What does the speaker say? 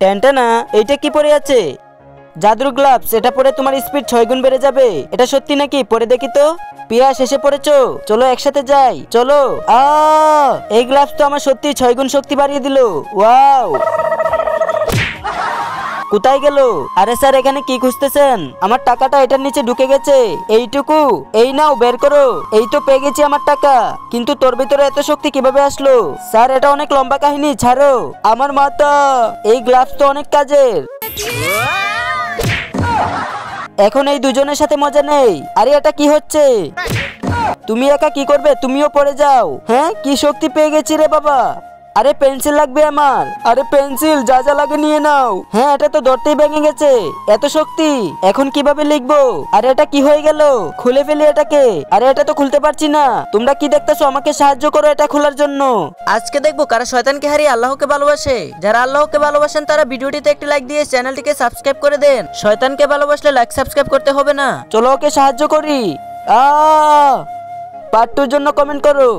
টেনটানা, এইটা কি পরে আছে? জাদুর গ্লাভস, এটা পরে তোমার স্পিড 6 গুণ বেড়ে যাবে। এটা সত্যি নাকি? পরে দেখি তো। পিয়াস এসে পড়েছো, চলো একসাথে যাই, চলো। এই গ্লাভস তো আমার সত্যি 6 গুণ শক্তি বাড়িয়ে দিল। ওয়াও, কোথায় গেল? আরে স্যার, এখানে কি খুঁজতেছেন? আমার টাকাটা এটার নিচে ঢুকে গেছে। এইটুকু, এই নাও বের করো। এই তো পেয়ে গেছি আমার টাকা, কিন্তু তোর ভিতরে এত শক্তি কিভাবে আসলো? স্যার, এটা অনেক লম্বা কাহিনী, ছাড়ো। আমার মাথা, এই গ্লাভস তো অনেক কাজের। এখন এই দুজনের সাথে মজা নেই। আরে এটা কি হচ্ছে? তুমি একা কি করবে? তুমিও পড়ে যাও। হ্যাঁ, কি শক্তি পেয়ে গেছি রে বাবা। আরে পেন্সিল লাগবে আমার। আরে পেন্সিল, যা যা লাগে নিয়ে নাও। হ্যাঁ, এটা তো ধরতেই ভেঙে গেছে। এত শক্তি, এখন কিভাবে লিখবো? আরে এটা কি হয়ে গেল? খুলে ফেলি এটাকে। আরে এটা তো খুলতে পারছি না। তোমরা কি দেখতেছো? আমাকে সাহায্য করো এটা খোলার জন্য। আজকে দেখবো কারা শয়তানকে হারিয়ে আল্লাহকে ভালোবাসে। যারা আল্লাহকে ভালোবাসেন তারা ভিডিওটিতে একটি লাইক দিয়ে চ্যানেলটিকে সাবস্ক্রাইব করে দেন। শয়তানকে ভালোবাসলে লাইক সাবস্ক্রাইব করতে হবে না। চলো ওকে সাহায্য করি। পার্ট 2 এর জন্য কমেন্ট করো।